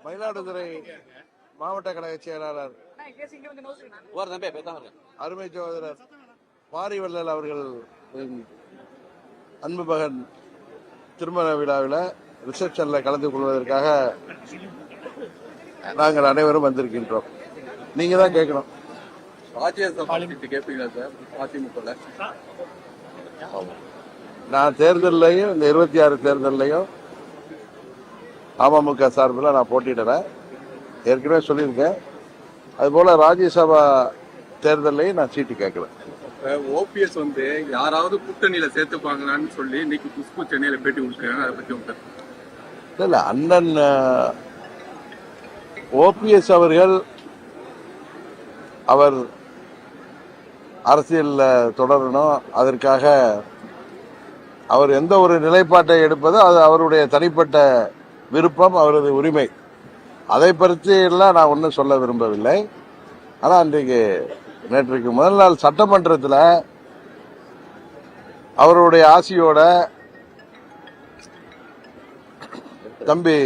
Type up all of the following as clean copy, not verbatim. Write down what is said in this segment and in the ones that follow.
மயிலாடுதுறை மாவட்ட கழக செயலாளர் அருமை சகோதரர் பாரிவள்ளல் அவர்கள் அன்பு மகன் திருமண விழாவில் ரிசப்ஷன்ல கலந்து கொள்வதற்காக நாங்கள் அனைவரும் வந்திருக்கின்றோம். நீங்க தான் கேட்கணும். நான் தேர்தலையும் இந்த 26 தேர்தலையும் அமமுக சார்பில் நான் போட்டியிடுறேன். ஏற்கனவே சொல்லியிருக்கேன். அதுபோல ராஜ்யசபா தேர்தலையும் நான் சீட்டு கேட்கல. ஓபிஎஸ் யாராவது கூட்டணியில சேர்த்துப்பாங்களான்னு சொல்லி இன்னைக்கு குஷ்பு சென்னையில பேட்டி கொடுத்துருக்காங்க. அதை பத்தி இல்ல அண்ணன் ஓபிஎஸ் அவர்கள் அவர் அரசியல் தொடரணும். அதற்காக அவர் எந்த ஒரு நிலைப்பாட்டை எடுப்பதோ அது அவருடைய தனிப்பட்ட விருப்பம், அவரது உரிமை. அதை பற்றி எல்லாம் நான் ஒன்றும் சொல்ல விரும்பவில்லை. ஆனால் நேற்றுக்கு முதல் நாள் சட்டமன்றத்தில் அவருடைய ஆசியோட தம்பி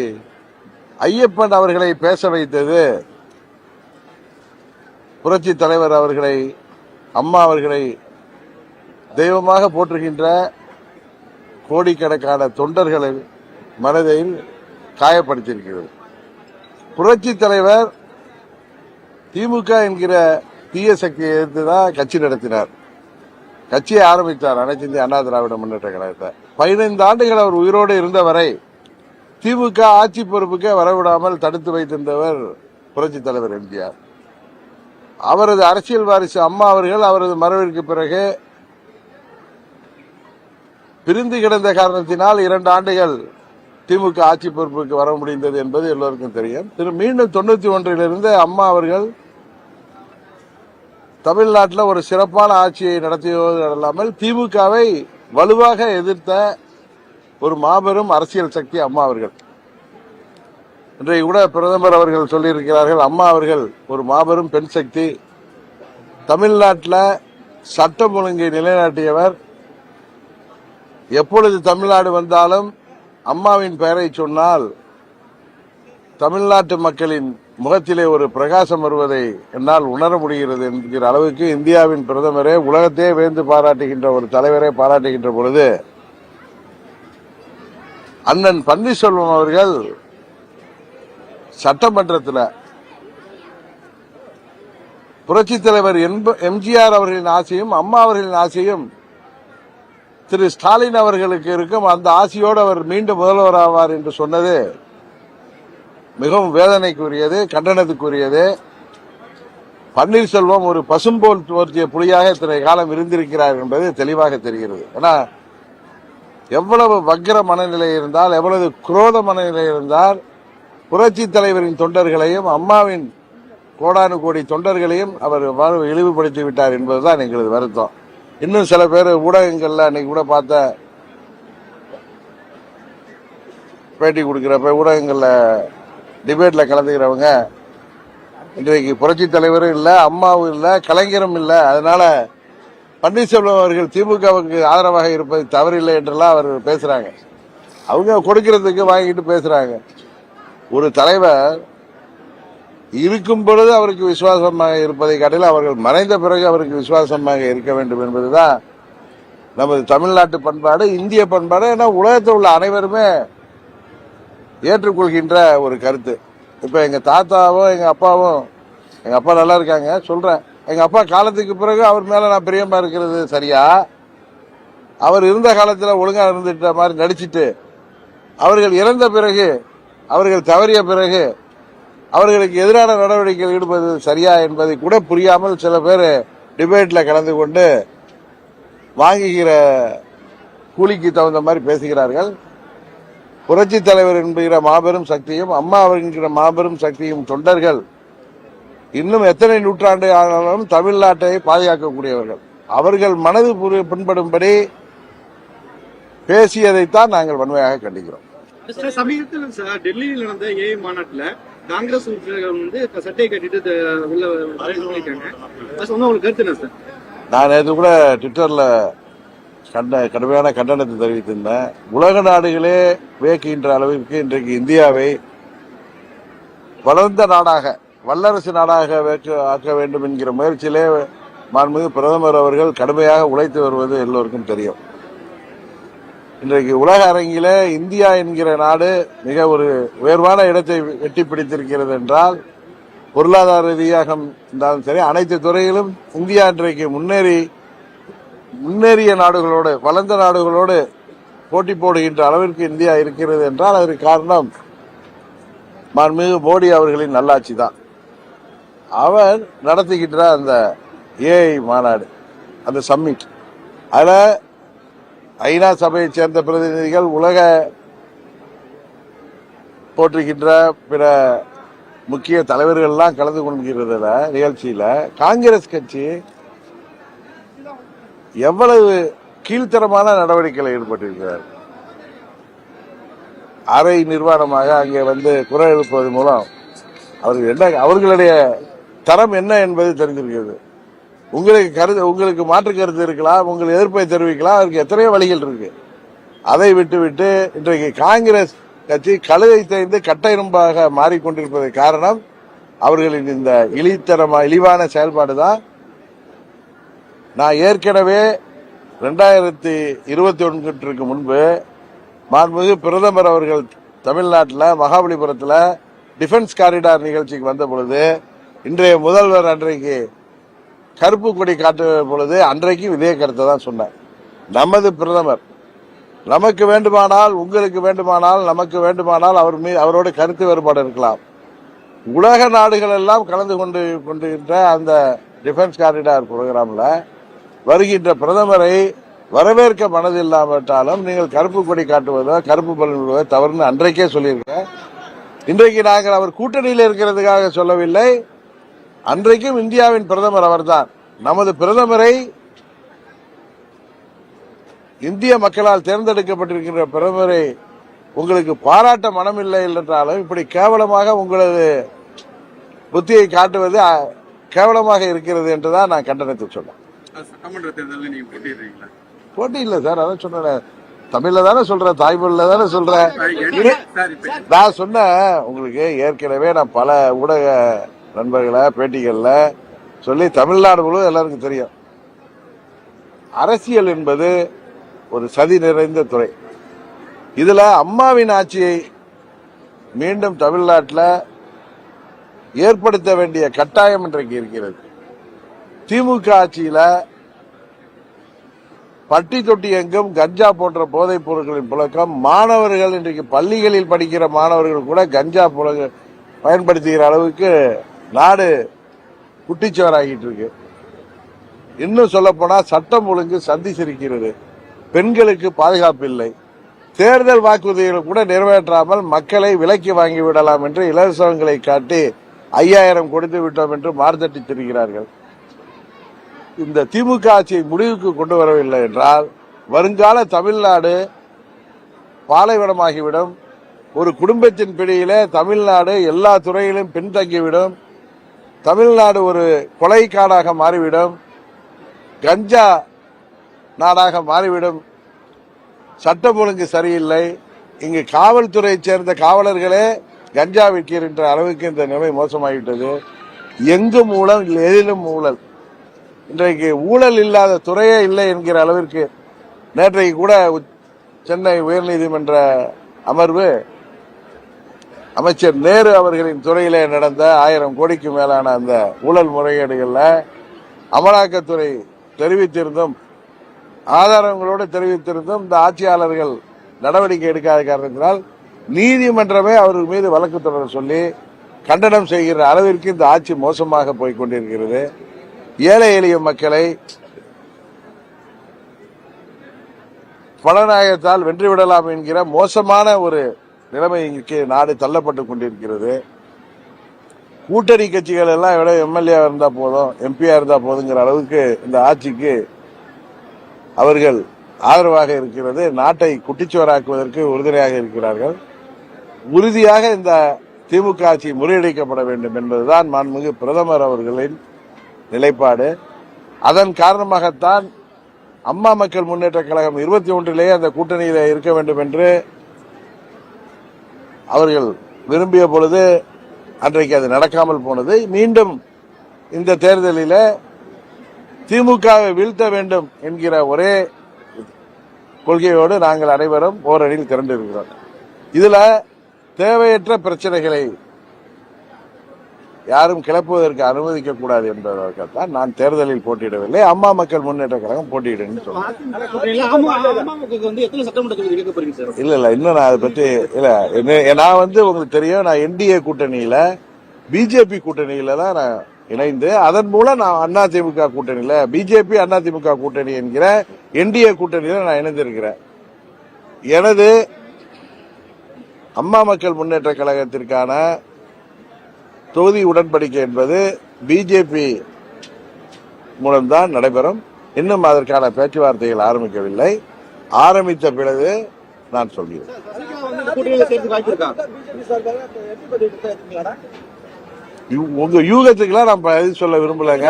ஐயப்பன் அவர்களை பேச வைத்தது, புரட்சி தலைவர் அவர்களை, அம்மா அவர்களை தெய்வமாக போற்றுகின்ற கோடிக்கணக்கான தொண்டர்களின் மனதில் காயப்படுத்தியிருக்கிறது. புரட்சி தலைவர் திமுக என்கிற தீய சக்தியை எதிர்த்துதான் கட்சி நடத்தினார். கட்சியை ஆரம்பித்தார் அனைத்து இந்திய அண்ணா திராவிட முன்னேற்ற கழகத்தை. 15 ஆண்டுகள் அவர் உயிரோடு இருந்தவரை திமுக ஆட்சி பொறுப்புக்கு வரவிடாமல் தடுத்து வைத்திருந்தவர் புரட்சி தலைவர் எம்ஜிஆர். அவரது அரசியல் வாரிசு அம்மா அவர்கள் அவரது மறைவிற்கு பிறகு பிரிந்து கிடந்த காரணத்தினால் 2 ஆண்டுகள் திமுக ஆட்சி பொறுப்புக்கு வர முடிந்தது என்பது எல்லோருக்கும் தெரியும். மீண்டும் 91 அம்மா அவர்கள் தமிழ்நாட்டில் ஒரு சிறப்பான ஆட்சியை நடத்தியது அல்லாமல் திமுகவை வலுவாக எதிர்த்த ஒரு மாபெரும் அரசியல் சக்தி அம்மா அவர்கள். இன்றைக்கு கூட பிரதமர் அவர்கள் சொல்லியிருக்கிறார்கள், அம்மா அவர்கள் ஒரு மாபெரும் பெண் சக்தி, தமிழ்நாட்டில் சட்டம் ஒழுங்கை நிலைநாட்டியவர். எப்பொழுது தமிழ்நாடு வந்தாலும் அம்மாவின் பெயரை சொன்னால் தமிழ்நாட்டு மக்களின் முகத்திலே ஒரு பிரகாசம் வருவதை என்னால் உணர முடிகிறது என்கிற அளவுக்கு இந்தியாவின் பிரதமரே, உலகத்தையே வேந்து பாராட்டுகின்ற ஒரு தலைவரை பாராட்டுகின்ற பொழுது அண்ணன் பன்னீர்செல்வம் அவர்கள் சட்டமன்றத்தில் புரட்சி தலைவர் எம்ஜிஆர் அவர்களின் ஆசையும் அம்மா அவர்களின் ஆசையும் திரு ஸ்டாலின் அவர்களுக்கு இருக்கும். அந்த ஆசையோடு அவர் மீண்டும் முதல்வர் ஆவார் என்று சொன்னது மிகவும் வேதனைக்குரியது, கண்டனத்துக்குரியது. பன்னீர்செல்வம் ஒரு பசும்போல் தோற்றிய புலியாக இத்தனை காலம் இருந்திருக்கிறார் என்பது தெளிவாக தெரிகிறது. ஏன்னா எவ்வளவு வக்கிர மனநிலை இருந்தால், எவ்வளவு குரோத மனநிலை இருந்தால் புரட்சி தலைவரின் தொண்டர்களையும் அம்மாவின் கோடானு கோடி தொண்டர்களையும் அவர் இழிவுபடுத்தி விட்டார் என்பதுதான் எங்களது வருத்தம். இன்னும் சில பேர் ஊடகங்கள்ல அன்னைக்கு கூட பார்த்த பேட்டி கொடுக்கிறப்ப ஊடகங்கள்ல டிபேட்ல கலந்துக்கிறவங்க இன்றைக்கு புரட்சி தலைவரும் இல்ல, அம்மாவும் இல்ல, கலைஞரும் இல்ல, அதனால பன்னீர்செல்வம் அவர்கள் திமுகவுக்கு ஆதரவாக இருப்பது தவறில்லை என்றெல்லாம் அவர் பேசுறாங்க. அவங்க கொடுக்கிறதுக்கு வாங்கிட்டு பேசுறாங்க. ஒரு தலைவர் இருக்கும் பொழுது அவருக்கு விசுவாசமாக இருப்பதை காட்டிலும் அவர்கள் மறைந்த பிறகு அவருக்கு விசுவாசமாக இருக்க வேண்டும் என்பதுதான் நமது தமிழ்நாட்டு பண்பாடு, இந்திய பண்பாடு. ஏன்னா உலகத்தில் உள்ள அனைவருமே ஏற்றுக்கொள்கின்ற ஒரு கருத்து. இப்ப எங்க தாத்தாவும் எங்க அப்பாவும், எங்க அப்பா நல்லா இருக்காங்க சொல்றேன், எங்க அப்பா காலத்துக்கு பிறகு அவர் மேல நான் பிரியமா இருக்கிறது சரியா? அவர் இருந்த காலத்துல ஒழுங்கா இருந்துட்ட மாதிரி நடிச்சிட்டு அவர்கள் இறந்த பிறகு, அவர்கள் தவறிய பிறகு அவர்களுக்கு எதிரான நடவடிக்கைகள் ஈடுபடுவது சரியா என்பதை கூட புரியாமல் சில பேர் டிபேட்ல கலந்து கொண்டு வாங்குகிற கூலிக்கு தகுந்த மாதிரி பேசுகிறார்கள். புரட்சி தலைவர் என்கிற மாபெரும் சக்தியும் அம்மா என்கிற மாபெரும் சக்தியும் தொண்டர்கள் இன்னும் எத்தனை நூற்றாண்டு ஆனாலும் தமிழ்நாட்டை பாதுகாக்கக்கூடியவர்கள். அவர்கள் மனது பின்படும்படி பேசியதைத்தான் நாங்கள் வன்மையாக கண்டிக்கிறோம். சமீபத்தில் டெல்லியில் நடந்த ஏஐ மாநாட்டில் காங்கிரஸ் உறுப்பினர்கள் சட்டையை கட்டிட்டு உள்ள கருத்து என்ன சார்? நான் நேற்று கூட ட்விட்டர்ல கடுமையான கண்டனத்தை தெரிவித்திருந்தேன். உலக நாடுகளே வியக்கின்ற அளவிற்கு இன்றைக்கு இந்தியாவை வளர்ந்த நாடாக, வல்லரசு நாடாக ஆக்க வேண்டும் என்கிற முயற்சியிலே மாண்புமிகு பிரதமர் அவர்கள் கடுமையாக உழைத்து வருவது எல்லோருக்கும் தெரியும். இன்றைக்கு உலக அரங்கில இந்தியா என்கிற நாடு மிக ஒரு உயர்வான இடத்தை எட்டி பிடித்திருக்கிறது என்றால், பொருளாதார ரீதியாக இருந்தாலும் சரி, அனைத்து துறையிலும் இந்தியா இன்றைக்கு முன்னேறிய நாடுகளோடு, வளர்ந்த நாடுகளோடு போட்டி போடுகின்ற அளவிற்கு இந்தியா இருக்கிறது என்றால் அதற்கு காரணம் மாண்புமிகு மோடி அவர்களின் நல்லாட்சி தான். அவர் நடத்துகின்ற அந்த ஏஐ மாநாடு, அந்த சம்மிட், அதுல ஐநா சபையை சேர்ந்த பிரதிநிதிகள், உலக போற்றுகின்ற பிற முக்கிய தலைவர்கள் எல்லாம் கலந்து கொள்கிறதுல நிகழ்ச்சியில காங்கிரஸ் கட்சி எவ்வளவு கீழ்த்தரமான நடவடிக்கையில் ஈடுபட்டிருக்கிறார். அரை நிர்வாணமாக அங்கே வந்து குரல் எழுப்புவது மூலம் அவர்களுடைய தரம் என்ன என்பது தெரிந்திருக்கிறது. உங்களுக்கு மாற்று கருத்து இருக்கலாம், உங்கள் எதிர்ப்பை தெரிவிக்கலாம், அதற்கு எத்தனையோ வழிகள் இருக்கு. அதை விட்டுவிட்டு இன்றைக்கு காங்கிரஸ் கட்சி கழுதை தேய்ந்து கட்டெரும்பாக மாறிக்கொண்டிருப்பதற்கு காரணம் அவர்களின் இந்த இழிவான செயல்பாடுதான். நான் ஏற்கனவே 2021 முன்பு மாண்புமிகு பிரதமர் அவர்கள் தமிழ்நாட்டில் மகாபலிபுரத்தில் டிஃபென்ஸ் காரிடார் நிகழ்ச்சிக்கு வந்த பொழுது, இன்றைய முதல்வர் அன்றைக்கு கருப்பு கொடி காட்டுற பொழுது அன்றைக்கு இதே கருத்தை தான் சொன்னார். நமது பிரதமர் நமக்கு வேண்டுமானால், உங்களுக்கு வேண்டுமானால், நமக்கு வேண்டுமானால் அவரோட கருத்து வேறுபாடு இருக்கலாம். உலக நாடுகள் எல்லாம் கலந்து கொண்டிருக்கின்ற அந்த டிஃபென்ஸ் காரிடார் புரோகிராம்ல வருகின்ற பிரதமரை வரவேற்க மனதில்லாவிட்டாலும் நீங்கள் கருப்பு கொடி காட்டுவதோ கருப்பு பலன் விடுவதோ தவறுன்னு அன்றைக்கே சொல்லியிருக்கேன். இன்றைக்கு நாங்கள் அவர் கூட்டணியில் இருக்கிறதுக்காக சொல்லவில்லை. அன்றைக்கும் இந்தியாவின் பிரதமர் அவர்தான். நமது பிரதமரை, இந்திய மக்களால் தேர்ந்தெடுக்கப்பட்டிருக்கின்ற பிரதமரை உங்களுக்கு பாராட்ட மனமில்லை என்றாலும் இப்படி கேவலமாக உங்களது புத்தியை காட்டுவது கேவலமாக இருக்கிறது என்றுதான் நான் கண்டனத்தை சொன்னேன். சட்டமன்ற தேர்தலில் நீங்க போட்டிடுறீங்களா? போட்டி இல்ல சார், அதான் சொன்னேன். தமிழ்ல தானே சொல்றேன், தாய்மொழியில தானே சொல்றேன். நான் சொன்ன உங்களுக்கு ஏற்கனவே நான் பல ஊடக நண்பர்களை பேட்டிகள்ல சொல்லி தமிழ்நாடு முழுவதும் எல்லாருக்கும் தெரியும். அரசியல் என்பது ஒரு சதி நிறைந்த துறை. இதுல அம்மாவின் ஆட்சியை மீண்டும் தமிழ்நாட்டில் ஏற்படுத்த வேண்டிய கட்டாயம் இன்றைக்கு இருக்கிறது. திமுக ஆட்சியில பட்டி தொட்டி எங்கும் கஞ்சா போன்ற போதைப் பொருட்களின் புழக்கம், மாணவர்கள் இன்றைக்கு பள்ளிகளில் படிக்கிற மாணவர்கள் கூட கஞ்சா பயன்படுத்துகிற அளவுக்கு நாடு குட்டிச்சுவராகிட்டு இருக்கு. இன்னும் சொல்ல போனா சட்டம் ஒழுங்கு சந்தி சிரிக்கிறது, பெண்களுக்கு பாதுகாப்பு இல்லை, தேர்தல் வாக்குறுதிகளை கூட நிறைவேற்றாமல் மக்களை விலைக்கு வாங்கி விடலாம் என்று இலவசங்களை காட்டி 5000 கொடுத்து விட்டோம் என்று மார்த்தட்டி திரிகிறார்கள். இந்த திமுக ஆட்சியை முடிவுக்கு கொண்டு வரவில்லை என்றால் வருங்கால தமிழ்நாடு பாலைவனமாகிவிடும். ஒரு குடும்பத்தின் பிடியிலே தமிழ்நாடு எல்லா துறையிலும் பின்தங்கிவிடும். தமிழ்நாடு ஒரு கொலைக்காடாக மாறிவிடும், கஞ்சா நாடாக மாறிவிடும். சட்டம் ஒழுங்கு சரியில்லை. இங்கு காவல்துறையை சேர்ந்த காவலர்களே கஞ்சா விற்கின்ற அளவுக்கு இந்த நிலைமை மோசமாகிவிட்டது. எங்கும் ஊழல், எதிலும் ஊழல். இன்றைக்கு ஊழல் இல்லாத துறையே இல்லை என்கிற அளவிற்கு நேற்றைக்கு கூட சென்னை உயர்நீதிமன்ற அமர்வு அமைச்சர் நேரு அவர்களின் துறையிலே நடந்த 1000 கோடிக்கு மேலான அந்த ஊழல் முறைகேடுகள்ல அமலாக்கத்துறை தெரிவித்திருந்தும், ஆதாரங்களோடு தெரிவித்திருந்தும் இந்த ஆட்சியாளர்கள் நடவடிக்கை எடுக்காத காரணத்தினால் நீதிமன்றமே அவர்கள் மீது வழக்கு தொடர சொல்லி கண்டனம் செய்கிற அளவிற்கு இந்த ஆட்சி மோசமாக போய்க் கொண்டிருக்கிறது. ஏழை எளிய மக்களை பணநாயகத்தால் வென்றுவிடலாம் என்கிற மோசமான ஒரு நிலைமைக்கு நாடு தள்ளப்பட்டுக் கொண்டிருக்கிறது. கூட்டணி கட்சிகள் எல்லாம் விட எம்எல்ஏ இருந்தா போதும், எம்பியா இருந்தா போதுங்கிற அளவுக்கு இந்த ஆட்சிக்கு அவர்கள் ஆதரவாக இருக்கிறது. நாட்டை குட்டிச்சுவராக்குவதற்கு உறுதுணையாக இருக்கிறார்கள். உறுதியாக இந்த திமுக ஆட்சி முறியடிக்கப்பட வேண்டும் என்பதுதான் மாண்புமிகு பிரதமர் அவர்களின் நிலைப்பாடு. அதன் காரணமாகத்தான் அம்மா மக்கள் முன்னேற்ற கழகம் 21 அந்த கூட்டணியில இருக்க வேண்டும் என்று அவர்கள் விரும்பிய பொழுது அன்றைக்கு அது நடக்காமல் போனது. மீண்டும் இந்த தேர்தலில் திமுகவை வீழ்த்த வேண்டும் என்கிற ஒரே கொள்கையோடு நாங்கள் அனைவரும் ஓரணியில் திரண்டிருக்கிறோம். இதுல தேவையற்ற பிரச்சனைகளை யாரும் கிளப்புவதற்கு அனுமதிக்க கூடாது என்பதற்காகத்தான் நான் தேர்தலில் போட்டியிடவில்லை. அம்மா மக்கள் முன்னேற்ற கழகம் போட்டியிடுன்னு சொல்றேன். இல்ல இன்னும் நான் அதை பத்தி இல்ல நான் உங்களுக்கு தெரியும், நான் என்டிஏ கூட்டணியில பிஜேபி கூட்டணியில தான் நான் இணைந்து அதன் மூலம் நான் அதிமுக கூட்டணியில பிஜேபி அதிமுக கூட்டணி என்கிற என்டிஏ கூட்டணியில நான் இணைந்திருக்கிறேன். எனது அம்மா மக்கள் முன்னேற்ற கழகத்திற்கான தொகுதி உடன்படிக்கை என்பது பிஜேபி மூலம்தான் நடைபெறும். இன்னும் அதற்கான பேச்சுவார்த்தைகள் ஆரம்பிக்கவில்லை. ஆரம்பித்த பிறகு நான் சொல்கிறேன். உங்க யூகத்துக்குலாம் நான் பதில் சொல்ல விரும்பலங்க.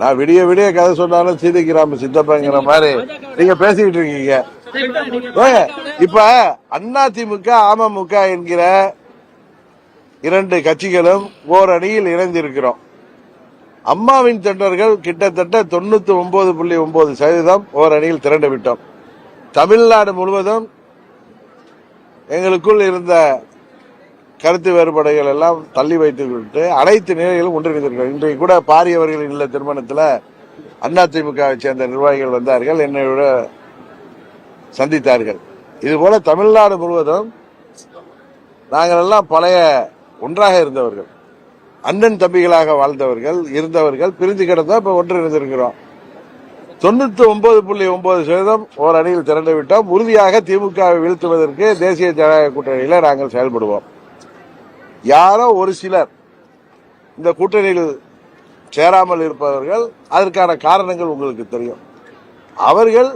நான் விடிய விடிய கதை சொன்னாலும் சீதைக்கிராம சித்தப்பங்கிற மாதிரி நீங்க பேசிக்கிட்டு இருக்கீங்க. இப்ப அதிமுக அமமுக என்கிற இரண்டு கட்சிகளும் ஓரணியில் இணைந்திருக்கிறோம். அம்மாவின் தொண்டர்கள் கிட்டத்தட்ட 99.9% ஓரணியில் திரண்டு விட்டோம். தமிழ்நாடு முழுவதும் எங்களுக்குள் இருந்த கருத்து வேறுபாடுகள் எல்லாம் தள்ளி வைத்துவிட்டு அனைத்து நிலைகளும் ஒன்றிணைந்திருக்கிறோம். இன்றைக்கு கூட பாரியவர்களின் இல்ல திருமணத்தில் அதிமுகவை சேர்ந்த நிர்வாகிகள் வந்தார்கள், என்னை விட சந்தித்தார்கள். இதுபோல தமிழ்நாடு முழுவதும் நாங்கள் எல்லாம் பழைய ஒன்றாக இருந்தவர்கள், அண்ணன் தம்பிகளாக வாழ்ந்தவர்கள் இருந்தவர்கள், பிரிந்து கிடந்தா இப்ப ஒன்றிணைந்திருக்கிறோம். 99.9% ஓர் அணியில் திரண்டு விட்டோம். உறுதியாக திமுகவை வீழ்த்துவதற்கு தேசிய ஜனநாயக கூட்டணியில நாங்கள் செயல்படுவோம். யாரோ ஒரு சிலர் இந்த கூட்டணியில் சேராமல் இருப்பவர்கள், அதற்கான காரணங்கள் உங்களுக்கு தெரியும். அவர்கள்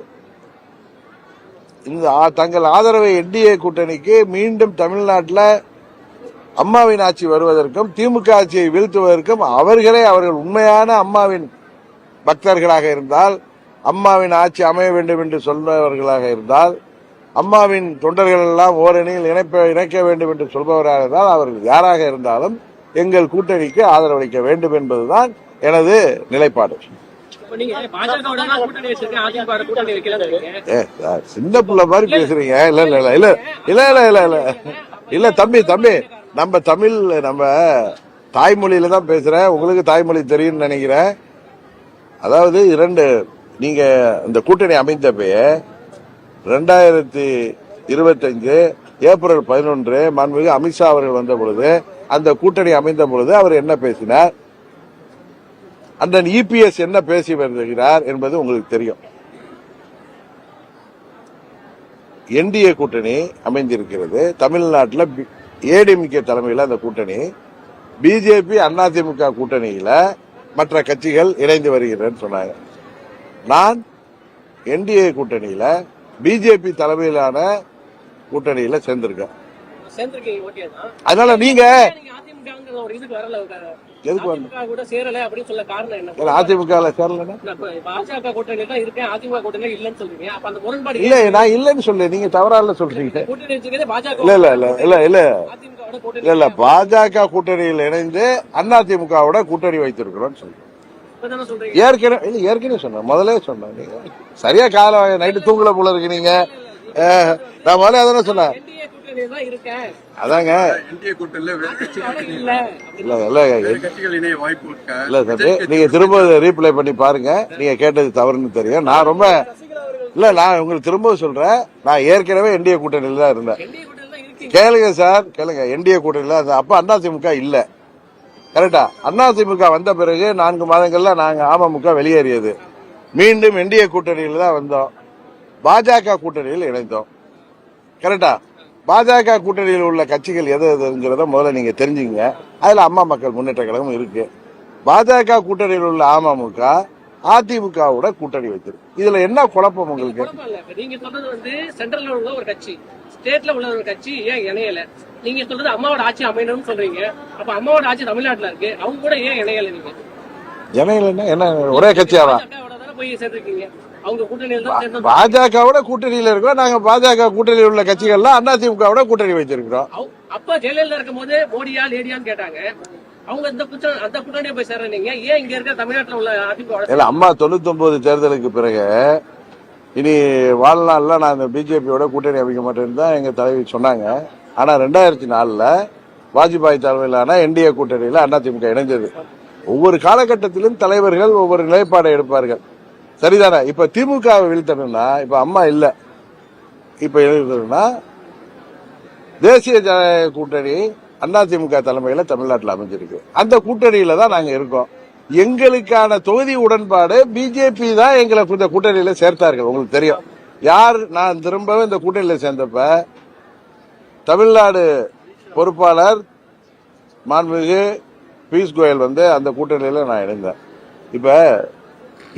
இந்த தங்கள் ஆதரவை என்டிஏ கூட்டணிக்கு மீண்டும் தமிழ்நாட்டில் அம்மாவின் ஆட்சி வருவதற்கும் திமுக ஆட்சியை வீழ்த்துவதற்கும் அவர்கள் உண்மையான அம்மாவின் பக்தர்களாக இருந்தால், அம்மாவின் ஆட்சி அமைய வேண்டும் என்று சொல்பவர்களாக இருந்தால், அம்மாவின் தொண்டர்கள் எல்லாம் ஓரணியில் இணைக்க வேண்டும் என்று சொல்பவராக இருந்தால், அவர்கள் யாராக இருந்தாலும் எங்கள் கூட்டணிக்கு ஆதரவளிக்க வேண்டும் என்பதுதான் எனது நிலைப்பாடு. சின்ன பிள்ளை மாதிரி பேசுறீங்க. இல்ல இல்ல இல்ல இல்ல இல்ல இல்ல இல்ல இல்ல இல்ல தம்பி நம்ம தமிழ் நம்ம தாய்மொழியில தான் பேசுறேன். உங்களுக்கு தாய்மொழி தெரியும்னு நினைக்கிறேன். அதாவது நீங்க இந்த கூட்டணி அமைந்தப்பே 2025 ஏப்ரல் 11 மாண்புமிகு அமித்ஷா அவர்கள் வந்த பொழுது, அந்த கூட்டணி அமைந்த பொழுது அவர் என்ன பேசினார், அண்ணன் இபிஎஸ் என்ன பேசி வருகிறார் என்பது உங்களுக்கு தெரியும். என்டிஏ கூட்டணி அமைந்திருக்கிறது தமிழ்நாட்டில். ஏடிஎம்கே தலைமையில் அந்த கூட்டணி, பிஜேபி அதிமுக கூட்டணியில மற்ற கட்சிகள் இணைந்து வருகிறேன்னு சொன்னாங்க. நான் என்டிஏ கூட்டணியில பிஜேபி தலைமையிலான கூட்டணியில சேர்ந்திருக்கேன். அதனால நீங்க எதுக்கு அதிமுக இல்ல, நான் இல்லன்னு சொல்ல, நீங்க தவறால சொல்றீங்க. இல்ல இல்ல இல்ல இல்ல இல்ல இல்ல இல்ல பாஜக கூட்டணியில் இணைந்து அதிமுகவோட கூட்டணி வைத்திருக்கிறோம் சொல்றேன். ஏற்கனவே சொன்னேன், முதலே சொன்னேன். நீங்க சரியா கால நைட்டு தூங்கல போல இருக்கு. நீங்க நான் முதல்ல அதானே சொன்னேன். அதாங்க நீங்க திரும்ப ரீப்ளை பண்ணி பாருங்க. நீங்க கேட்டது தவறுன்னு தெரியும். நான் நான் உங்களுக்கு திரும்ப சொல்றேன், நான் ஏற்கனவே என்டிஏ கூட்டணியில தான் இருந்தேன். கேளுங்க சார், கேளுங்க. என்டிஏ கூட்டணியில அப்ப அதிமுக இல்ல, கரெக்டா? அதிமுக வந்த பிறகு 4 மாதங்கள்ல நாங்க அமமுக வெளியேறியது. மீண்டும் என்டிஏ கூட்டணியில தான் வந்தோம். பாஜக கூட்டணியில் இணைந்தோம், கரெக்டா? பாஜக கூட்டணியில் உள்ள கட்சிகள் எதுங்கிறத முதல்ல நீங்க தெரிஞ்சுங்க. அதுல அம்மா மக்கள் முன்னேற்ற கழகம் இருக்கு. பாஜக கூட்டணியில் உள்ள அமமுக அதிமுகவோட கூட்டணி வைத்திருக்கு. இதுல என்ன குழப்பம் உங்களுக்கு? நீங்க சொல்றது சென்ட்ரல்ல உள்ள ஒரு கட்சி, ஸ்டேட்ல உள்ள ஒரு கட்சி ஏன் இணையல? நீங்க சொல்றது அம்மாவோட ஆட்சி அமையணும்னு சொல்றீங்க. அப்ப அம்மாவோட ஆட்சி தமிழ்நாட்டுல இருக்கு, அவங்க கூட ஏன் இணையல? நீங்க இணையலன்னா என்ன ஒரே கட்சியாவா போய் சேர்த்திருக்கீங்க? அவங்க கூட்டணியில் தான் தேர்ந்தெடுத்தாங்க. பாஜகவோட கூட்டணியில இருக்கோம். நாங்க பாஜக கூட்டணியில் உள்ள கட்சிகள்லாம் அதிமுகவோட கூட்டணி வச்சிருக்கிறோம். அப்ப ஜெயலலிதா இருக்கும் போது மோடியா லேடியான்னு கேட்டாங்க. அவங்க அந்த கூட்டணியை போய் சேர்றீங்க. ஏன் இங்க இருக்க தமிழ்நாட்டுல உள்ள அதிமுக இல்ல, அம்மா 99 தேர்தலுக்கு பிறகு இனி வாழ்நாள்ல நான் இந்த பிஜேபியோட கூட்டணி அமைக்க மாட்டேன்னு தான் எங்க தலைவி சொன்னாங்க. ஆனா 2004 வாஜ்பாய் தலைமையிலான என்டிஏ கூட்டணியில அதிமுக இணைஞ்சது. ஒவ்வொரு காலகட்டத்திலும் தலைவர்கள் ஒவ்வொரு நிலைப்பாடை எடுப்பார்கள், சரிதானே? இப்ப திமுகவை வீழ்த்தணும்னா, இப்ப அம்மா இல்ல, இப்ப எழுதுனா தேசிய ஜனநாயக கூட்டணி அதிமுக தலைமையில தமிழ்நாட்டில் அமைஞ்சிருக்கு. அந்த கூட்டணியில தான் நாங்க இருக்கோம். எங்களுக்கான தொகுதி உடன்பாடு பிஜேபி தான் எங்களை இந்த கூட்டணியில சேர்த்தார்கள். உங்களுக்கு தெரியும் யார். நான் திரும்பவும் இந்த கூட்டணியில சேர்ந்தப்ப தமிழ்நாடு பொறுப்பாளர் மாண்புமிகு பியூஷ் கோயல் அந்த கூட்டணியில நான் இணைந்தேன். இப்ப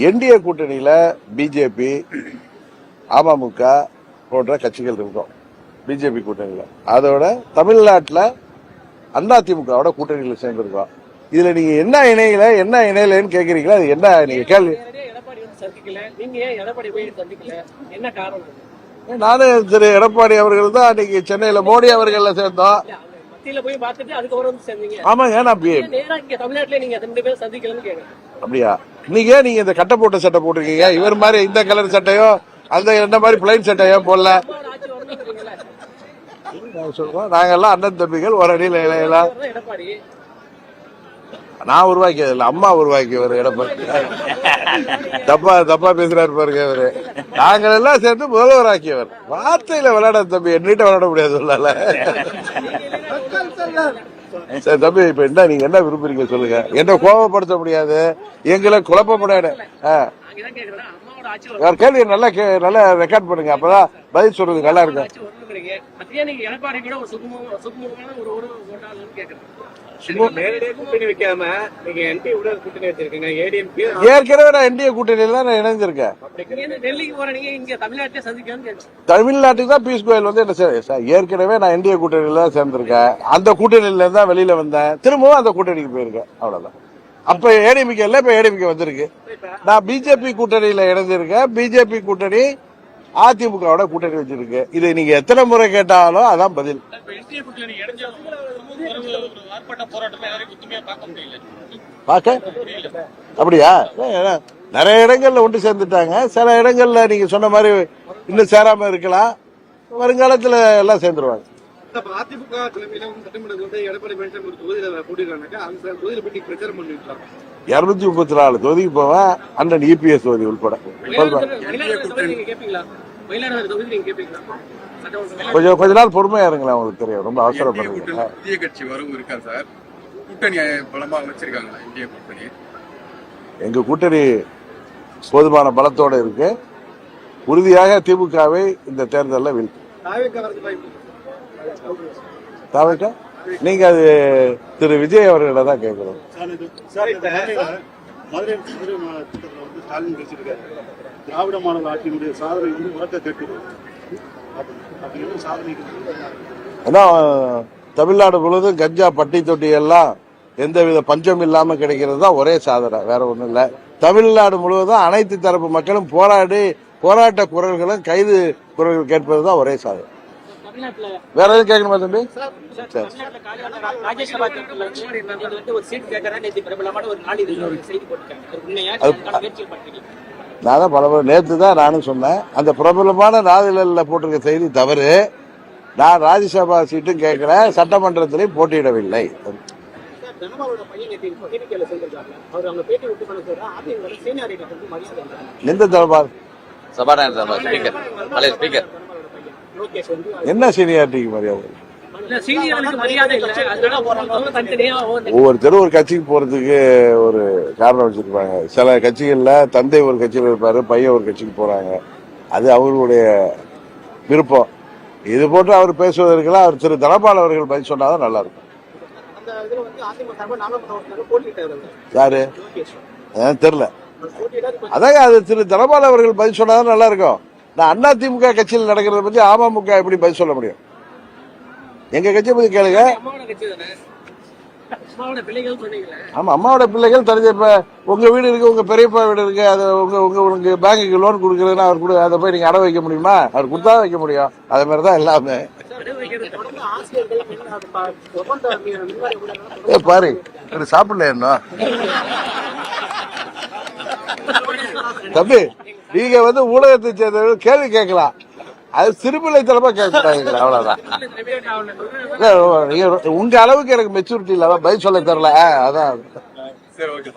என்டிஏ கூட்டணியில பிஜேபி, அமமுக போன்ற கட்சிகள் இருக்கும் பிஜேபி கூட்டணியில. அதோட தமிழ்நாட்டில் அதிமுகவோட கூட்டணியில சேர்ந்திருக்கோம். இதுல நீங்க என்ன இணையலன்னு கேக்குறீங்களா? அது என்ன நீங்க கேள்வி? எடப்பாடி சந்திக்கல, நீங்க ஏன் எடப்பாடி போய் சந்திக்கல, என்ன காரணம்? நானும் திரு எடப்பாடி அவர்கள் தான் அன்னைக்கு சென்னையில மோடி அவர்கள் சேர்ந்தோம். மத்தியில போய் பார்த்துட்டு அதுக்கப்புறம் சேர்ந்தீங்க. ஆமாங்க, நான் நேரா இங்க தமிழ்நாட்டுல நீங்க 2 பேரும் சந்திக்கலன்னு கேக்குறேன். அப்படியா? நீங்க இந்த கட்டை போட்ட சட்டை போட்டிருக்கீங்க, இவர் மாதிரி இந்த கலர் சட்டையோ அந்த மாதிரி பிளைன் சட்டையோ போடல. சொல்றோம் நாங்கெல்லாம் அண்ணன் தம்பிகள், ஒரு அடியில் இலையெல்லாம். எடப்பாடி நான் உருவாக்கியது இல்ல, அம்மா உருவாக்கியவர் எடப்பாடி. தப்பா பேசுறாரு பாருங்க அவரு. நாங்கள் எல்லாம் சேர்ந்து முதல்வராக்கியவர். வார்த்தையில விளையாட தம்பி, என்னிட்ட விளையாட முடியாது. சரி தம்பி, இப்ப என்ன நீங்க என்ன விரும்புறீங்க சொல்லுங்க. என்ன கோபப்படுத்த முடியாது, எங்களை குழப்பப்படாது. கேள்வி நல்லா ரெக்கார்ட் பண்ணுங்க, அப்பதான் பதில் சொல்றது நல்லா இருக்கும். ஏற்கனவே நான் என்டிஏ கூட்டணியில நான் இணைஞ்சிருக்கேன். தமிழ்நாட்டுக்கு தான் பியூஷ் கோயல் என்ன ஏற்கனவே நான் என்டிஏ கூட்டணியில தான் சேர்ந்திருக்கேன். அந்த கூட்டணியில தான் வெளியில வந்தேன், திரும்பவும் அந்த கூட்டணிக்கு போயிருக்கேன். அவ்வளவுதான். அப்ப ஏடிஎம்கே இல்ல, இப்ப ஏடிஎம்கே வந்திருக்கு. நான் பிஜேபி கூட்டணியில இணைஞ்சிருக்கேன். பிஜேபி கூட்டணி அதிமுகவோட கூட்டணி வச்சிருக்கு. இது நீங்க எத்தனை முறை கேட்டாலும் அதான் பதில். அப்படியா? நிறைய இடங்கள்ல ஒன்று சேர்ந்துட்டாங்க. சில இடங்கள்ல நீங்க சொன்ன மாதிரி இன்னும் சேராம இருக்கலாம். வருங்காலத்துல எல்லாம் சேர்ந்துருவாங்க. அதிமுக தலைமையில சட்டமன்றத்தில் எடப்பாடி பழனிசாமி ஒரு தொகுதியில போட்டிருக்காங்க. அந்த தொகுதியில போய் பிரச்சாரம் பண்ணிருக்காங்க. 234 தொகுதிக்கு போவேன், அண்ணன் இபிஎஸ் தொகுதி உட்பட. கொஞ்ச நாள் பொறுமையா இருங்களேன், உங்களுக்கு தெரியும். ரொம்ப அவசரப்படுறீங்க. புதிய கட்சி வரவும் இருக்கா சார்? கூட்டணி பலமா வச்சிருக்காங்களா இந்திய கூட்டணி? எங்க கூட்டணி போதுமான பலத்தோட இருக்கு. உறுதியாக திமுகவை இந்த தேர்தலில் வீழ்த்தும். தாவேக்கா நீங்க அது திரு விஜய் அவர்களை தான் கேட்கணும். திராவிட மாடல் ஆட்சியினுடைய சாதனை உலக கேட்குது. தமிழ்நாடு முழுவதும் கஞ்சா பட்டி தொட்டி எல்லாம் எந்தவித பஞ்சம் இல்லாம கிடைக்கிறது தான் ஒரே சாதனை, வேற ஒண்ணும் இல்ல. தமிழ்நாடு முழுவதும் அனைத்து தரப்பு மக்களும் போராட்ட குரல்களும் கைது குரல்கள் கேட்பது தான் ஒரே சாதனை. வேற எதுவும் கேட்கணுமா தம்பி? நான் தான் பல நேற்று தான் நானும் சொன்னேன், அந்த பிரபலமான நாளிதழில் போட்டிருக்க செய்தி தவறு. நான் ராஜ்யசபா சீட்டும் கேட்கல, சட்டமன்றத்திலையும் போட்டியிடவில்லை. எந்த தரப்பார்? என்ன சீனியாரிட்டிக்கு மரியாதை? ஒவ்வொருத்தரும் ஒரு கட்சிக்கு போறதுக்கு ஒரு காரணம் வச்சிருப்பாங்க. சில கட்சிகள்ல தந்தை ஒரு கட்சியில் இருப்பாரு, பையன் ஒரு கட்சிக்கு போறாங்க. அது அவர்களுடைய விருப்பம். இது போன்று அவர் பேசுவதற்கெல்லாம் அவர் திரு தனபால் அவர்கள் பதில் சொன்னாதான் நல்லா இருக்கும். யாரு தெரியல. அதாங்க அது திரு தனபால் அவர்கள் பதில் சொன்னாதான் நல்லா இருக்கும். நான் அதிமுக கட்சியில் நடக்கிறத பத்தி அமமுக எப்படி பதில் சொல்ல முடியும்? எங்க கட்சியை பத்தி கேளுங்க. அம்மாவோட பிள்ளைகள் சொன்னீங்களே. ஆமா, அம்மாவோட பிள்ளைகள் தெரிஞ்ச. இப்ப உங்க வீடு இருக்கு, உங்க பெரியப்பா வீடு இருக்கு, அது உங்களுக்கு பேங்குக்கு லோன் கொடுக்குறதுன்னா அவர் கூட அதை போய் நீங்க அடை வைக்க முடியுமா? அவர் கொடுத்தா வைக்க முடியும். அதே மாதிரிதான் எல்லாமே. பாரு சாப்பிடல என்ன தம்பி, நீங்க ஊடகத்தை சேர்ந்தவர்கள் கேள்வி கேட்கலாம், அது சிறுபிள்ளைத்தனமா கேட்கக்கூடாது. அவ்வளவுதான். உங்க அளவுக்கு எனக்கு மெச்சூரிட்டி இல்லாம பதில் சொல்ல தெரியல. அதான். சரி, ஓகே.